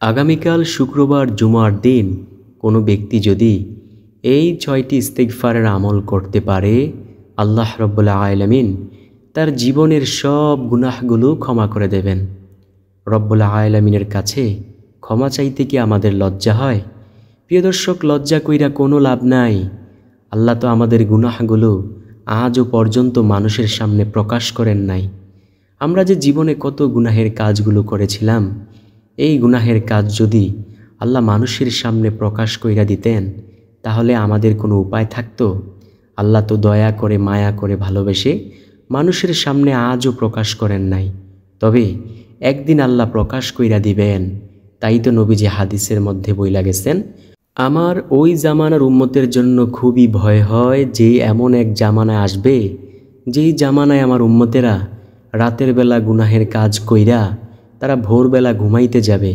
আগামীকাল শুক্রবার জুমার দিন কোনো ব্যক্তি যদি এই ৬টি ইস্তিগফারের আমল করতে পারে, আল্লাহ রাব্বুল আলামিন তার জীবনের সব গুনাহগুলো ক্ষমা করে দেবেন। রব্বুল আলামিনের কাছে ক্ষমা চাইতে কি আমাদের লজ্জা হয়? প্রিয় দর্শক, লজ্জা কইরা কোনো লাভ নাই। আল্লাহ তো আমাদের গুনাহগুলো আজও পর্যন্ত মানুষের সামনে প্রকাশ করেন নাই। আমরা যে জীবনে কত গুনাহের কাজগুলো করেছিলাম, এই গুনাহের কাজ যদি আল্লাহ মানুষের সামনে প্রকাশ কইরা দিতেন, তাহলে আমাদের কোনো উপায় থাকতো? আল্লাহ তো দয়া করে, মায়া করে, ভালোবেসে মানুষের সামনে আজও প্রকাশ করেন নাই। তবে একদিন আল্লাহ প্রকাশ কইরা দিবেন। তাই তো নবীজি হাদিসের মধ্যে বইলা গেছেন, আমার ওই জামানার উম্মতের জন্য খুবই ভয় হয় যে এমন এক জামানায় আসবে, যেই জামানায় আমার উম্মতেরা রাতের বেলা গুনাহের কাজ কইরা তারা ভোরবেলা ঘুমাইতে যাবে,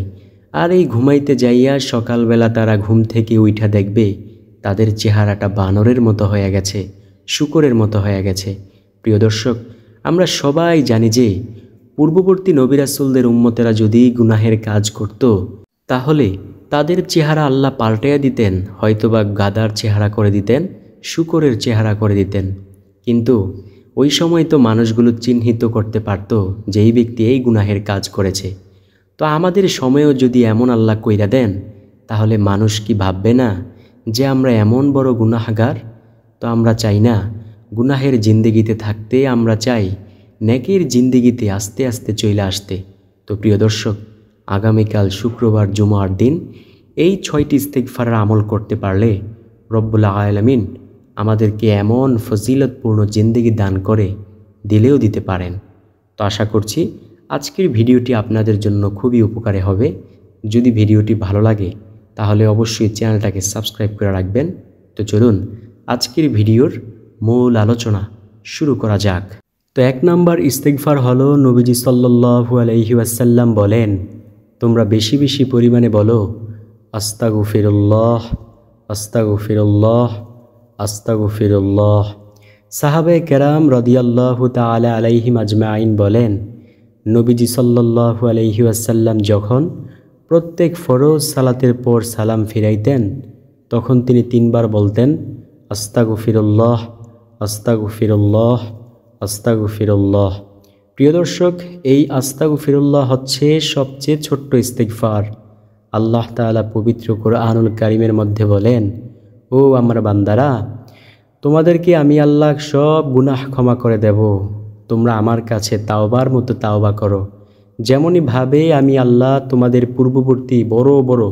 আর এই ঘুমাইতে যাইয়া সকালবেলা তারা ঘুম থেকে উইঠা দেখবে তাদের চেহারাটা বানরের মতো হয়ে গেছে, শূকরের মতো হয়ে গেছে। প্রিয় দর্শক, আমরা সবাই জানি যে পূর্ববর্তী নবী রাসূলদের উম্মতেরা যদি গুনাহের কাজ করত, তাহলে তাদের চেহারা আল্লাহ পাল্টাইয়া দিতেন, হয়তোবা গাধার চেহারা করে দিতেন, শূকরের চেহারা করে দিতেন। কিন্তু ওই সময় তো মানুষগুলো চিহ্নিত করতে পারত যে এই ব্যক্তি এই গুনাহের কাজ করেছে। তো আমাদের সময়েও যদি এমন আল্লাহ কইরা দেন, তাহলে মানুষ কি ভাববে না যে আমরা এমন বড় গুনাহগার? তো আমরা চাই না গুনাহের জিন্দেগিতে থাকতে, আমরা চাই নেকির জিন্দেগিতে আস্তে আস্তে চলে আসতে। তো প্রিয় দর্শক, আগামীকাল শুক্রবার জুমার দিন এই ৬টি ইস্তিগফারের আমল করতে পারলে রব্বুল আলামিন আমাদেরকে এমন ফজিলতপূর্ণ জিন্দেগি দান করে দিলেও দিতে পারেন। তো আশা করছি আজকের ভিডিওটি আপনাদের জন্য খুবই উপকারে হবে। যদি ভিডিওটি ভালো লাগে তাহলে অবশ্যই চ্যানেলটাকে সাবস্ক্রাইব করে রাখবেন। তো চলুন আজকের ভিডিওর মূল আলোচনা শুরু করা যাক। তো ১ নম্বর ইস্তিগফার হলো, নবীজি সাল্লাল্লাহু আলাইহি ওয়াসাল্লাম বলেন, তোমরা বেশি বেশি পরিমাণে বলো আস্তাগফিরুল্লাহ, আস্তাগফিরুল্লাহ, আস্তাগফিরুল্লাহ। সাহাবায়ে কেরাম রাদিয়াল্লাহু তাআলা আলাইহিম আজমাইন বলেন, নবীজি সাল্লাল্লাহু আলাইহি ওয়াসাল্লাম যখন প্রত্যেক ফরজ সালাতের পর সালাম ফিরাইতেন, তখন তিনি ৩ বার বলতেন আস্তাগফিরুল্লাহ, আস্তাগফিরুল্লাহ, আস্তাগফিরুল্লাহ। প্রিয় দর্শক, এই আস্তাগফিরুল্লাহ হচ্ছে সবচেয়ে ছোট্ট ইস্তিগফার। আল্লাহ তাআলা পবিত্র কোরআনুল কারীমের মধ্যে বলেন, ও আমার বান্দারা, তোমাদেরকে আমি আল্লাহ সব গুনাহ ক্ষমা করে দেব, তোমরা আমার কাছে তাওবার মতো তাওবা করো, যেমনই ভাবে আমি আল্লাহ তোমাদের পূর্ববর্তী বড় বড়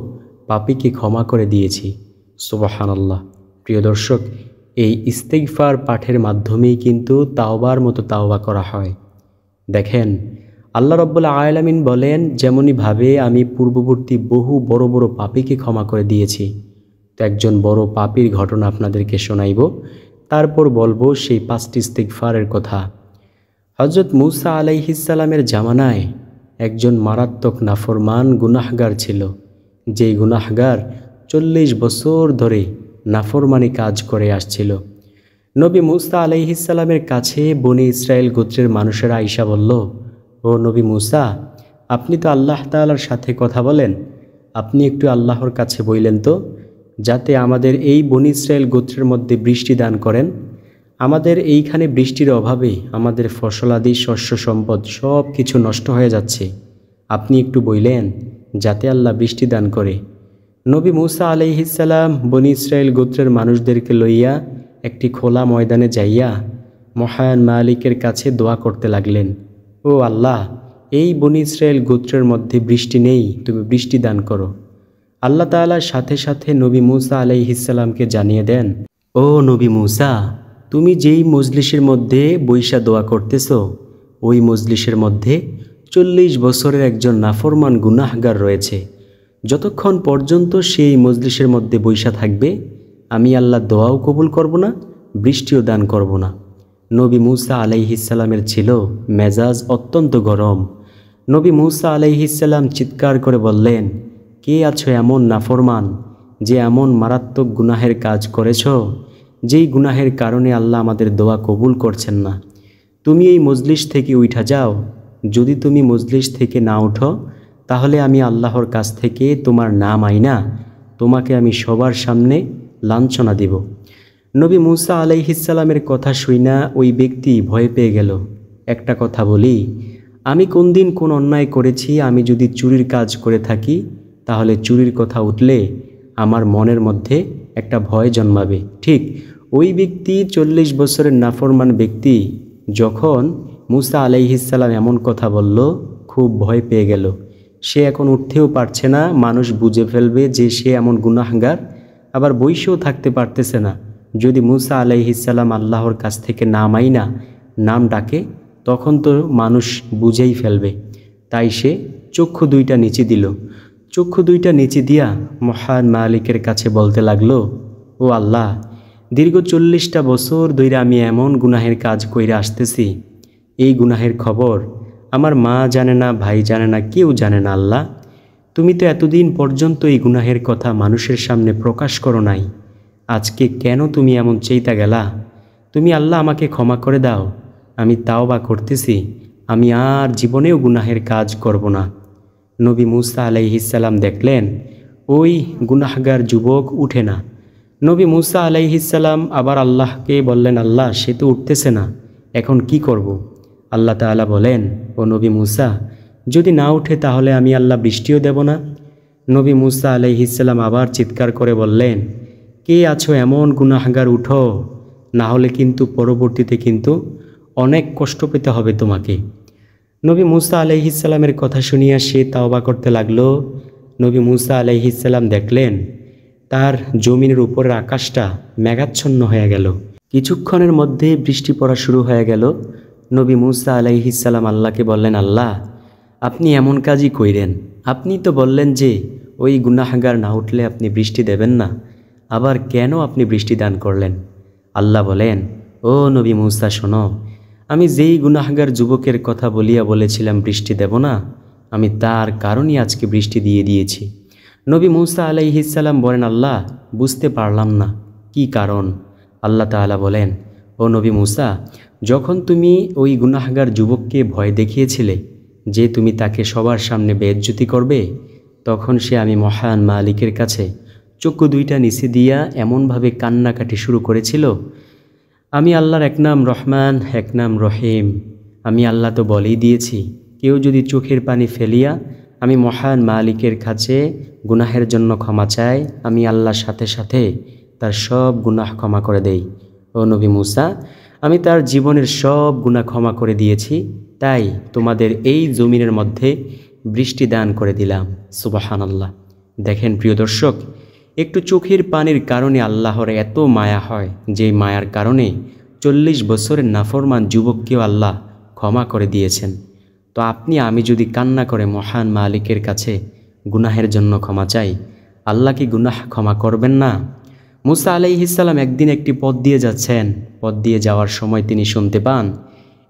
পাপীকে ক্ষমা করে দিয়েছি। সুবহানাল্লাহ। প্রিয় দর্শক, এই ইস্তিগফার পাঠের মাধ্যমেই কিন্তু তাওবার মতো তাওবা করা হয়। দেখেন, আল্লাহ রাব্বুল আলামিন বলেন, যেমনই ভাবে আমি পূর্ববর্তী বহু বড় বড় পাপীকে ক্ষমা করে দিয়েছি। তো একজন বড় পাপীর ঘটনা আপনাদেরকে শোনাইব, তারপর বলবো সেই 5টি ইস্তিগফারের কথা। হযরত মূসা আলাইহিস সালামের জামানায় একজন মারাত্মক নাফরমান গুনাহগার ছিল, যেই গুনাহগার 40 বছর ধরে নাফরমানি কাজ করে আসছিল। নবী মূসা আলাইহিস সালামের কাছে বনি ইসরায়েল গোত্রের মানুষেরা আইসা বলল, ও নবী মূসা, আপনি তো আল্লাহ তাআলার সাথে কথা বলেন, আপনি একটু আল্লাহর কাছে বইলেন তো, যাতে আমাদের এই বনি ইসরায়েল গোত্রের মধ্যে বৃষ্টি দান করেন। আমাদের এইখানে বৃষ্টির অভাবে আমাদের ফসলাদি, শস্য সম্পদ সব কিছু নষ্ট হয়ে যাচ্ছে। আপনি একটু বইলেন যাতে আল্লাহ বৃষ্টি দান করে। নবী মূসা আলাইহিস সালাম বনি ইসরায়েল গোত্রের মানুষদেরকে লইয়া একটি খোলা ময়দানে যাইয়া মহান মালিকের কাছে দোয়া করতে লাগলেন, ও আল্লাহ, এই বনি ইসরায়েল গোত্রের মধ্যে বৃষ্টি নেই, তুমি বৃষ্টি দান করো। আল্লাহ তাআলার সাথে সাথে নবী মূসা আলাইহিস সালামকে জানিয়ে দেন, ও নবী মূসা, তুমি যেই মজলিসের মধ্যে বইসা দোয়া করতেছো, ওই মজলিসের মধ্যে 40 বছরের একজন নাফরমান গুনাহগার রয়েছে। যতক্ষণ পর্যন্ত সেই মজলিসের মধ্যে বইসা থাকবে, আমি আল্লাহ দোয়াও কবুল করব না, বৃষ্টিও দান করব না। নবী মূসা আলাইহিস সালামের ছিল মেজাজ অত্যন্ত গরম। নবী মূসা আলাইহিস সালাম চিৎকার করে বললেন, কে আছো এমন নাফরমান যে এমন মারাত্মক গুনাহের কাজ করেছ, যেই গুনাহের কারণে আল্লাহ আমাদের দোয়া কবুল করছেন না? তুমি এই মজলিস থেকে উঠা যাও। যদি তুমি মজলিস থেকে না উঠো, তাহলে আমি আল্লাহর কাছ থেকে তোমার নাম আইনা তোমাকে আমি সবার সামনে লাঞ্ছনা দিব। নবী মূসা আলাইহিসসালামের কথা শুইনা ওই ব্যক্তি ভয় পেয়ে গেল। একটা কথা বলি, আমি কোন দিন কোন অন্যায় করেছি? আমি যদি চুরির কাজ করে থাকি তাহলে চুরির কথা উঠলে আমার মনের মধ্যে একটা ভয় জন্মাবে। ঠিক ওই ব্যক্তি 40 বছরের নাফরমান ব্যক্তি যখন মূসা আলাইহিসসালাম এমন কথা বলল, খুব ভয় পেয়ে গেল। সে এখন উঠতেও পারছে না, মানুষ বুঝে ফেলবে যে সে এমন গুনাহগার। আবার বইসেও থাকতে পারতেছে না, যদি মূসা আলাইহিসসালাম আল্লাহর কাছ থেকে নাম আইনা নাম ডাকে তখন তো মানুষ বুঝেই ফেলবে। তাই সে চক্ষু দুইটা নিচে দিল। চক্ষু দুইটা নিচে দিয়া মহান মালিকের কাছে বলতে লাগলো, ও আল্লাহ, দীর্ঘ 40টা বছর ধরে আমি এমন গুনাহের কাজ কইরা আসতেছি, এই গুনাহের খবর আমার মা জানে না, ভাই জানে না, কেউ জানে না। আল্লাহ, তুমি তো এতদিন পর্যন্ত এই গুনাহের কথা মানুষের সামনে প্রকাশ করো নাই, আজকে কেন তুমি এমন চেইতা গেলা? তুমি আল্লাহ আমাকে ক্ষমা করে দাও, আমি তাওবা করতেছি, আমি আর জীবনেও গুনাহের কাজ করব না। নবী মূসা আলাইহিসসালাম দেখলেন ওই গুনাহগার যুবক উঠে না। নবী মূসা আলাইহিসসালাম আবার আল্লাহকে বললেন, আল্লাহ, সে তো উঠতেছে না, এখন কি করব? আল্লাহ তাআলা বলেন, ও নবী মূসা, যদি না উঠে তাহলে আমি আল্লাহ বৃষ্টিও দেব না। নবী মূসা আলাইহিসসালাম আবার চিৎকার করে বললেন, কে আছো এমন গুনাহগার, উঠো, না হলে কিন্তু পরবর্তীতে কিন্তু অনেক কষ্ট পেতে হবে তোমাকে। নবী মূসা আলাইহিসসালামের কথা শুনিয়া সে তাওবা করতে লাগলো। নবী মূসা আলাইহিসসালাম দেখলেন তার জমিনের উপরের আকাশটা মেঘাচ্ছন্ন হয়ে গেল। কিছুক্ষণের মধ্যে বৃষ্টি পড়া শুরু হয়ে গেল। নবী মূসা আলাইহিসসালাম আল্লাহকে বললেন, আল্লাহ, আপনি এমন কাজই কইরেন, আপনি তো বললেন যে ওই গুনাহগার না উঠলে আপনি বৃষ্টি দেবেন না, আবার কেন আপনি বৃষ্টি দান করলেন? আল্লাহ বলেন, ও নবী মূসা, শোনো, আমি যেই গুনাহগার যুবকের কথা বলিয়া বলেছিলাম বৃষ্টি দেব না, আমি তার কারণেই আজকে বৃষ্টি দিয়ে দিয়েছি। নবী মূসা আলাইহিসসালাম বলেন, আল্লাহ, বুঝতে পারলাম না কি কারণ? আল্লাহ তাআলা বলেন, ও নবী মূসা, যখন তুমি ওই গুনাহগার যুবককে ভয় দেখিয়েছিলে যে তুমি তাকে সবার সামনে বেইজ্জতি করবে, তখন সে আমি মহান মালিকের কাছে চক্ষু দুইটা নিচে দিয়া এমনভাবে কান্নাকাটি শুরু করেছিল, আমি আল্লাহর এক নাম রহমান, এক নাম রহিম। আমি আল্লাহ তো বলেই দিয়েছি, কেউ যদি চোখের পানি ফেলিয়া আমি মহান মালিকের কাছে গুনাহের জন্য ক্ষমা চায়, আমি আল্লাহর সাথে সাথে তার সব গুনাহ ক্ষমা করে দেই। ও নবী মূসা, আমি তার জীবনের সব গুনাহ ক্ষমা করে দিয়েছি, তাই তোমাদের এই জমিনের মধ্যে বৃষ্টি দান করে দিলাম। সুবহানাল্লাহ। দেখেন প্রিয় দর্শক, একটু চোখের পানির কারণে আল্লাহর এত মায়া হয়, যে মায়ার কারণে 40 বছরের নাফরমান যুবককেও আল্লাহ ক্ষমা করে দিয়েছেন। তো আপনি আমি যদি কান্না করে মহান মালিকের কাছে গুনাহের জন্য ক্ষমা চাই, আল্লাহ কি গুনাহ ক্ষমা করবেন না? মূসা আলাইহিসসালাম একদিন একটি পথ দিয়ে যাচ্ছেন। পথ দিয়ে যাওয়ার সময় তিনি শুনতে পান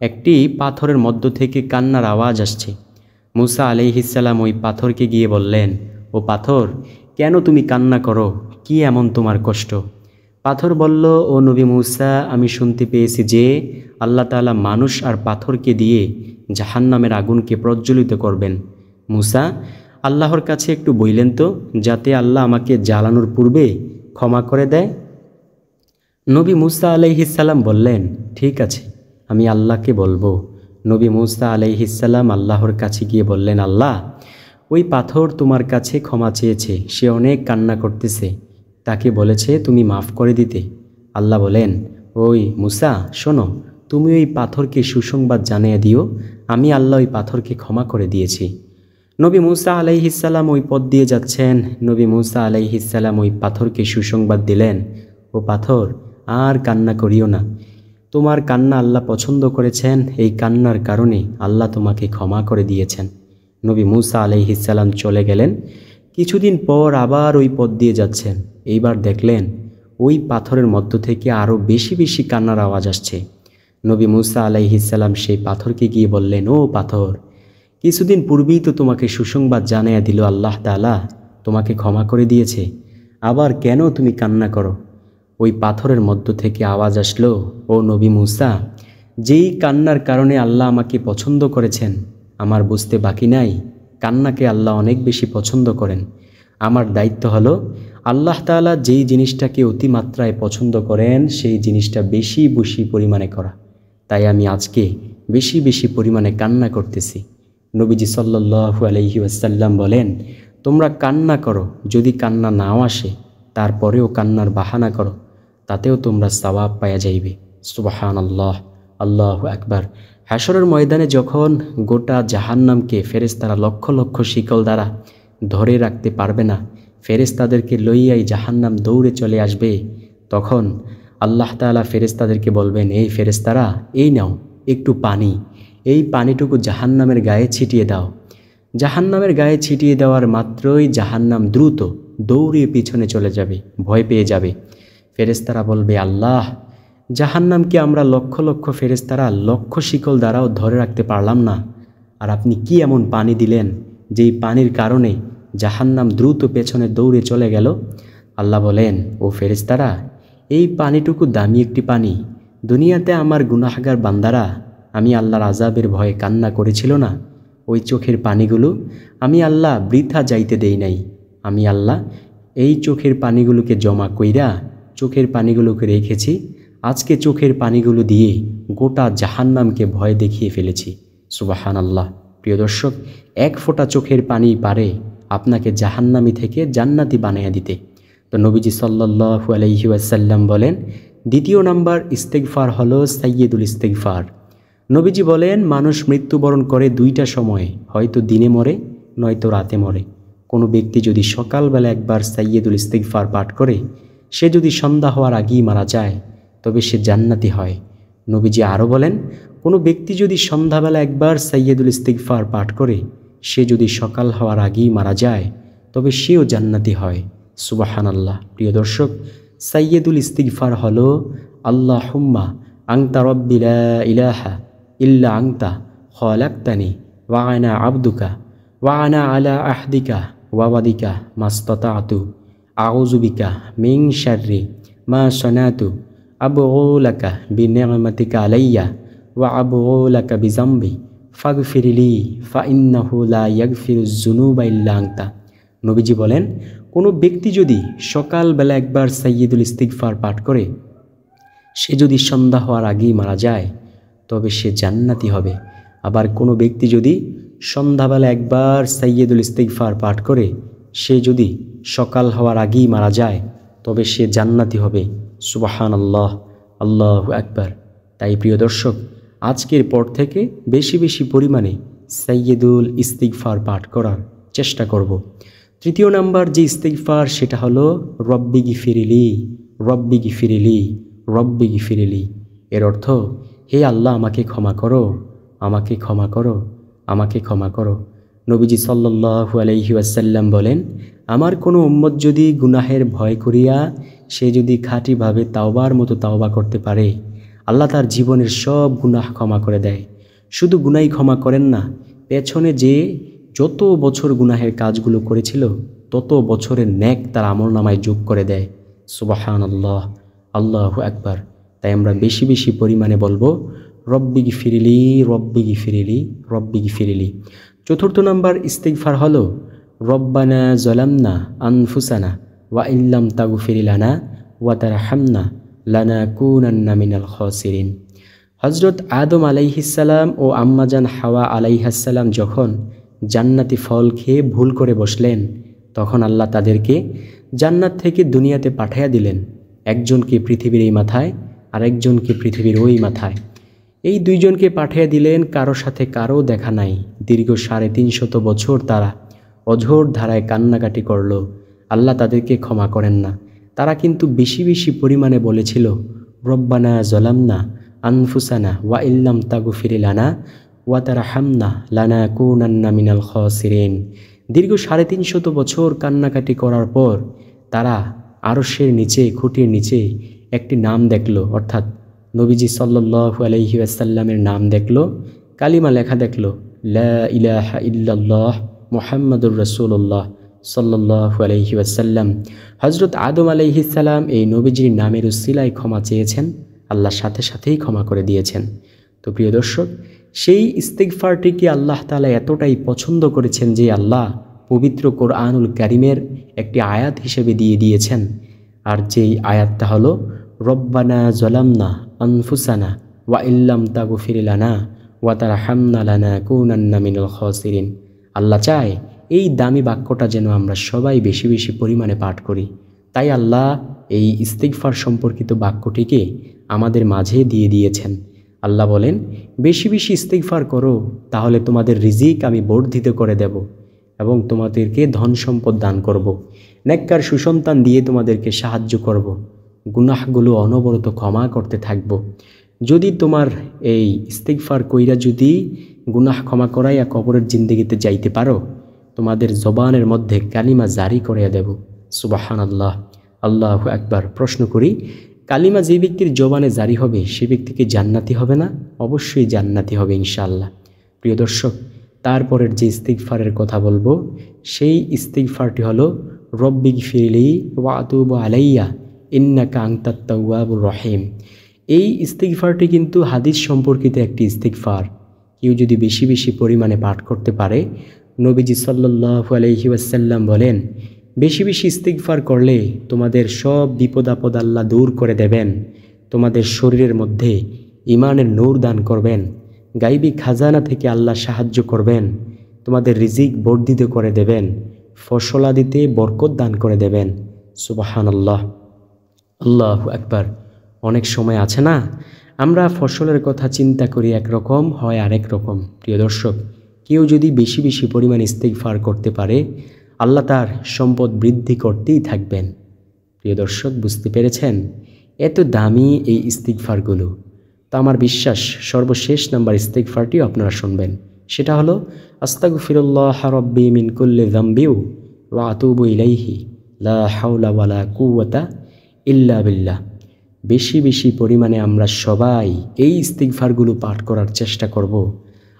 একটি পাথরের মধ্য থেকে কান্নার আওয়াজ আসছে। মূসা আলাইহিসসালাম ওই পাথরকে গিয়ে বললেন, ও পাথর, কেন তুমি কান্না করো? কি এমন তোমার কষ্ট? পাথর বলল, ও নবী মূসা, আমি শুনতে পেয়েছি যে আল্লাহ তাআলা মানুষ আর পাথরকে দিয়ে জাহান্নামের আগুনকে প্রজ্বলিত করবেন। মূসা, আল্লাহর কাছে একটু বইলেন তো, যাতে আল্লাহ আমাকে জ্বালানোর পূর্বে ক্ষমা করে দেয়। নবী মূসা আলাইহিসসালাম বললেন, ঠিক আছে, আমি আল্লাহকে বলবো। নবী মূসা আলাইহিসসালাম আল্লাহর কাছে গিয়ে বললেন, আল্লাহ, ওই পাথর তোমার কাছে ক্ষমা চেয়েছে, সে অনেক কান্না করতেছে, তাকে বলেছে তুমি মাফ করে দিতে। আল্লাহ বলেন, ওই মূসা, শোনো, তুমি ওই পাথরকে সুসংবাদ জানিয়ে দিও, আমি আল্লাহ ওই পাথরকে ক্ষমা করে দিয়েছি। নবী মূসা আলাইহিসসালাম ওই পথ দিয়ে যাচ্ছেন। নবী মূসা আলাইহিসসালাম ওই পাথরকে সুসংবাদ দিলেন, ও পাথর, আর কান্না করিও না, তোমার কান্না আল্লাহ পছন্দ করেছেন, এই কান্নার কারণে আল্লাহ তোমাকে ক্ষমা করে দিয়েছেন। নবী মূসা আলাইহিসসালাম চলে গেলেন। কিছুদিন পর আবার ওই পথ দিয়ে যাচ্ছেন। এইবার দেখলেন ওই পাথরের মধ্য থেকে আরও বেশি বেশি কান্নার আওয়াজ আসছে। নবী মূসা আলাইহিসসালাম সেই পাথরকে গিয়ে বললেন, ও পাথর, কিছুদিন পূর্বেই তো তোমাকে সুসংবাদ জানাইয়া দিল আল্লাহ তাআলা তোমাকে ক্ষমা করে দিয়েছে, আবার কেন তুমি কান্না করো? ওই পাথরের মধ্য থেকে আওয়াজ আসলো, ও নবী মূসা, যেই কান্নার কারণে আল্লাহ আমাকে পছন্দ করেছেন, আমার বুঝতে বাকি নাই কান্নাকে আল্লাহ অনেক বেশি পছন্দ করেন। আমার দায়িত্ব হলো আল্লাহ তাআলা যেই জিনিসটাকে অতিমাত্রায় পছন্দ করেন সেই জিনিসটা বেশি বেশি পরিমাণে করা। তাই আমি আজকে বেশি বেশি পরিমাণে কান্না করতেছি। নবীজি সাল্লাল্লাহু আলাইহি ওয়াসাল্লাম বলেন, তোমরা কান্না করো, যদি কান্না নাও আসে তারপরেও কান্নার বাহানা করো, তাতেও তোমরা সওয়াব পাওয়া যাইবে। সুবহানাল্লাহ, আল্লাহু আকবার। হাশরের ময়দানে যখন গোটা জাহান্নামকে ফেরেশতারা লক্ষ লক্ষ শিকল দ্বারা ধরে রাখতে পারবে না, ফেরেশতাদেরকে লইয়াই জাহান্নাম দৌড়ে চলে আসবে, তখন আল্লাহ তাআলা ফেরেশতাদেরকে বলবেন, এই ফেরেশতারা, এই নাও একটু পানি, এই পানিটুকু জাহান্নামের গায়ে ছিটিয়ে দাও। জাহান্নামের গায়ে ছিটিয়ে দেওয়ার মাত্রই জাহান্নাম দ্রুত দৌড়িয়ে পিছনে চলে যাবে, ভয় পেয়ে যাবে। ফেরেশতারা বলবে, আল্লাহ, জাহান্নামকে আমরা লক্ষ লক্ষ ফেরেশতারা লক্ষ শিকল দ্বারাও ধরে রাখতে পারলাম না, আর আপনি কি এমন পানি দিলেন যেই পানির কারণে জাহান্নাম দ্রুত পেছনে দৌড়ে চলে গেল? আল্লাহ বলেন, ও ফেরেশতারা, এই পানিটুকু দামি একটি পানি। দুনিয়াতে আমার গুনাহগার বান্দারা আমি আল্লাহর আযাবের ভয়ে কান্না করেছিল না, ওই চোখের পানিগুলো আমি আল্লাহ বৃথা যাইতে দেই নাই। আমি আল্লাহ এই চোখের পানিগুলোকে জমা কইরা চোখের পানিগুলোকে রেখেছি, আজকে চোখের পানিগুলো দিয়ে গোটা জাহান্নামকে ভয় দেখিয়ে ফেলেছি। সুবহানাল্লাহ। প্রিয় দর্শক, এক ফোঁটা চোখের পানি পারে আপনাকে জাহান্নামী থেকে জান্নাতি বানিয়ে দিতে। তো নবীজি সাল্লাল্লাহু আলাইহি ওয়াসাল্লাম বলেন, দ্বিতীয় নাম্বার ইস্তেগফার হলো সাইয়্যিদুল ইস্তেগফার। নবীজি বলেন, মানুষ মৃত্যুবরণ করে দুইটা সময়ে, হয়তো দিনে মরে নয়তো রাতে মরে। কোনো ব্যক্তি যদি সকালবেলা একবার সাইয়্যিদুল ইস্তেগফার পাঠ করে, সে যদি সন্ধ্যা হওয়ার আগেই মারা যায় তবে সে জান্নাতি হয়। নবীজি আরও বলেন, কোনো ব্যক্তি যদি সন্ধ্যাবেলা একবার সাইয়্যিদুল ইস্তেগফার পাঠ করে, সে যদি সকাল হওয়ার আগেই মারা যায় তবে সেও জান্নাতি হয়। সুবহানাল্লাহ। প্রিয় দর্শক, সাইয়্যিদুল ইস্তেগফার হলো, আল্লাহুম্মা আনতা রাব্বি লা ইলাহা ইল্লা আনতা খালাকতানি ওয়া আনা আবদুকা ওয়া আনা আলা আহদিকা ওয়া ওয়াদিকা মাস্তাতাতু আউযু বিকা মিন শাররি মা সানাতু আবগু লাকা বিনি'মাতিকা আলাইয়া ওয়া আবগু লাকা বিযামবি ফাগফিরলি ফাইন্নাহু লা ইয়াগফিরুয যুনুবা ইল্লা আনতা। নবীজি বলেন, কোনো ব্যক্তি যদি সকালবেলা একবার সাইয়্যিদুল ইস্তেগফার পাঠ করে, সে যদি সন্ধ্যা হওয়ার আগেই মারা যায় তবে সে জান্নাতি হবে। আবার কোনো ব্যক্তি যদি সন্ধ্যাবেলা একবার সাইয়্যিদুল ইস্তেগফার পাঠ করে, সে যদি সকাল হওয়ার আগেই মারা যায় তবে সে জান্নাতি হবে। সুবহানাল্লাহ, আল্লাহু আকবার। তাই প্রিয় দর্শক, আজকের পর থেকে বেশি বেশি পরিমাণে সাইয়্যিদুল ইস্তেগফার পাঠ করার চেষ্টা করব। তৃতীয় নাম্বার যে ইস্তেগফার, সেটা হলো রব্বি গিফিরলি, রব্বি গিফিরলি, রব্বি গিফিরলি। এর অর্থ, হে আল্লাহ, আমাকে ক্ষমা করো, আমাকে ক্ষমা করো, আমাকে ক্ষমা করো। নবীজি সাল্লাল্লাহু আলাইহি ওয়াসাল্লাম বলেন, আমার কোনো উম্মত যদি গুনাহের ভয় করিয়া সে যদি খাঁটিভাবে তাওবার মতো তাওবা করতে পারে, আল্লাহ তার জীবনের সব গুনাহ ক্ষমা করে দেয়। শুধু গুনাই ক্ষমা করেন না, পেছনে যে যত বছর গুনাহের কাজগুলো করেছিল তত বছরের নেক তার আমলনামায় যোগ করে দেয়। সুবহানাল্লাহ, আল্লাহু আকবার। তাই আমরা বেশি বেশি পরিমাণে বলবো, রব্বি গিফিরলি, রব্বি গিফিরলি, রব্বি গিফিরলি। চতুর্থ নাম্বার ইস্তেগফার হলো, রব্বানা যালামনা আনফুসানা ওয়া ইল্লাম তাগফির লানা ওয়া তারহামনা লানাকুনান্না মিনাল খাসিরিন। হযরত আদম আলাইহিস সালাম ও আম্মাজান হাওয়া আলাইহিস সালাম যখন জান্নাতি ফল খেয়ে ভুল করে বসলেন, তখন আল্লাহ তাদেরকে জান্নাত থেকে দুনিয়াতে পাঠাইয়া দিলেন, একজনকে পৃথিবীর এই মাথায় আর একজনকে পৃথিবীর ওই মাথায়। এই দুইজনকে পাঠিয়ে দিলেন, কারো সাথে কারো দেখা নাই। দীর্ঘ 350 বছর তারা অঝোর ধারায় কান্নাকাটি করল, আল্লাহ তাদেরকে ক্ষমা করেন না। তারা কিন্তু বেশি বেশি পরিমাণে বলেছিল, রব্বানা যালামনা আনফুসানা ওয়া ইল্লাম তাগফির লানা ওয়া তারহামনা লানাকুনান্না মিনাল খাসিরিন। দীর্ঘ 350 বছর কান্নাকাটি করার পর তারা আরশের নিচে, খুঁটির নিচে একটি নাম দেখল, অর্থাৎ নবীজি সাল্লাল্লাহু আলাইহি ওয়াসাল্লামের নাম দেখল, কালিমা লেখা দেখল, লা ইলাহা ইল্লাল্লাহ মুহাম্মাদুর রাসূলুল্লাহ সাল্লাল্লাহু আলাইহি ওয়াসাল্লাম। হযরত আদম আলাইহিস সালাম এই নবীজির নামের উসিলায় ক্ষমা চেয়েছেন, আল্লাহ সাথে সাথেই ক্ষমা করে দিয়েছেন। তো প্রিয় দর্শক, সেই ইস্তিগফারটিকে আল্লাহ তাআলা এতটাই পছন্দ করেছেন যে আল্লাহ পবিত্র কোরআনুল কারীমের একটি আয়াত হিসেবে দিয়ে দিয়েছেন। আর যেই আয়াতটা হলো রব্বানা যালামনা আনফুসানা ওয়া ইল্লাম তাগফির লানা ওয়া তারহামনা লানাকুনান্না মিনাল খাসিরিন। আল্লাহ চায় এই দামি বাক্যটা যেন আমরা সবাই বেশি বেশি পরিমাণে পাঠ করি। তাই আল্লাহ এই ইস্তিগফার সম্পর্কিত বাক্যটিকে আমাদের মাঝে দিয়ে দিয়েছেন। আল্লাহ বলেন, বেশি বেশি ইস্তিগফার করো, তাহলে তোমাদের রিজিক আমি বর্ধিত করে দেব এবং তোমাদেরকে ধন সম্পদ দান করব, নেককার সুসন্তান দিয়ে তোমাদেরকে সাহায্য করব, গুনাহগুলো অনবরত ক্ষমা করতে থাকব। যদি তোমার এই ইস্তিগফার কইরা যদি গুনাহ ক্ষমা করাইয়া কবরের জিন্দেগিতে যাইতে পারো, তোমাদের জবানের মধ্যে কালিমা জারি করিয়া দেব। সুবহানাল্লাহ, আল্লাহু আকবার। প্রশ্ন করি, কালিমা যে ব্যক্তির জবানে জারি হবে সে ব্যক্তি কি জান্নাতি হবে না? অবশ্যই জান্নাতি হবে ইনশাআল্লাহ। প্রিয় দর্শক, তারপরের যে ইস্তিগফারের কথা বলবো সেই ইস্তিগফারটি হলো রব্বিগফিরলি ওয়া আতুবু আলাইয়া ইন্নাকা আনতাত তাওয়াবুর রহিম। এই ইস্তিগফারটি কিন্তু হাদিস সম্পর্কিত একটি ইস্তিগফার। কেউ যদি বেশি বেশি পরিমাণে পাঠ করতে পারে, নবীজি সাল্লাল্লাহু আলাইহি ওয়াসাল্লাম বলেন, বেশি বেশি ইস্তিগফার করলে তোমাদের সব বিপদ আপদ আল্লাহ দূর করে দেবেন, তোমাদের শরীরের মধ্যে ঈমানের নূর দান করবেন, গায়বী খাজানা থেকে আল্লাহ সাহায্য করবেন, তোমাদের রিজিক বর্ধিত করে দেবেন, ফসলাদিতে বরকত দান করে দেবেন। সুবহানাল্লাহ, আল্লাহু আকবার। অনেক সময় আছে না, আমরা ফসলের কথা চিন্তা করি একরকম, হয় আরেক রকম। প্রিয় দর্শক, কেউ যদি বেশি বেশি পরিমাণ ইস্তিগফার করতে পারে, আল্লাহ তার সম্পদ বৃদ্ধি করতেই থাকবেন। প্রিয় দর্শক, বুঝতে পেরেছেন? এত দামি এই ইস্তিগফারগুলো। তো আমার বিশ্বাস সর্বশেষ নাম্বার ইস্তিগফারটিও আপনারা শুনবেন। সেটা হলো আস্তাগফিরুল্লাহ রাব্বি মিন কুল্লি যামবি ওয়া আতুবু ইলাইহি লা হাওলা ওয়ালা কুওয়াতা ইল্লা বিল্লাহ। বেশি বেশি পরিমাণে আমরা সবাই এই ইস্তিগফারগুলো পাঠ করার চেষ্টা করব।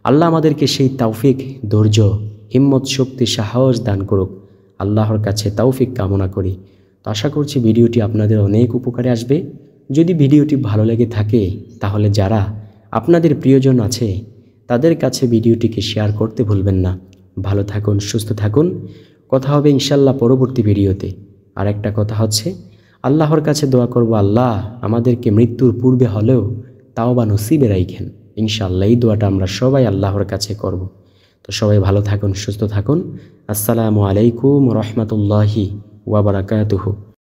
আল্লাহ আমাদেরকে সেই তৌফিক, ধৈর্য, হিম্মত, শক্তি, সাহস দান করুক। আল্লাহর কাছে তৌফিক কামনা করি। তো আশা করছি ভিডিওটি আপনাদের অনেক উপকারে আসবে। যদি ভিডিওটি ভালো লেগে থাকে তাহলে যারা আপনাদের প্রিয়জন আছে তাদের কাছে ভিডিওটিকে শেয়ার করতে ভুলবেন না। ভালো থাকুন, সুস্থ থাকুন। কথা হবে ইনশাল্লাহ পরবর্তী ভিডিওতে। আর একটা কথা হচ্ছে, আল্লাহর কাছে দোয়া করব, আল্লাহ আমাদেরকে মৃত্যুর পূর্বে হলেও তাওবা নসিবে রাখেন। ইনশাআল্লাহ এই দোয়াটা আমরা সবাই আল্লাহর কাছে করব। তো সবাই ভালো থাকুন, সুস্থ থাকুন। আসসালামু আলাইকুম রহমতুল্লাহি ওয়া বারাকাতুহু।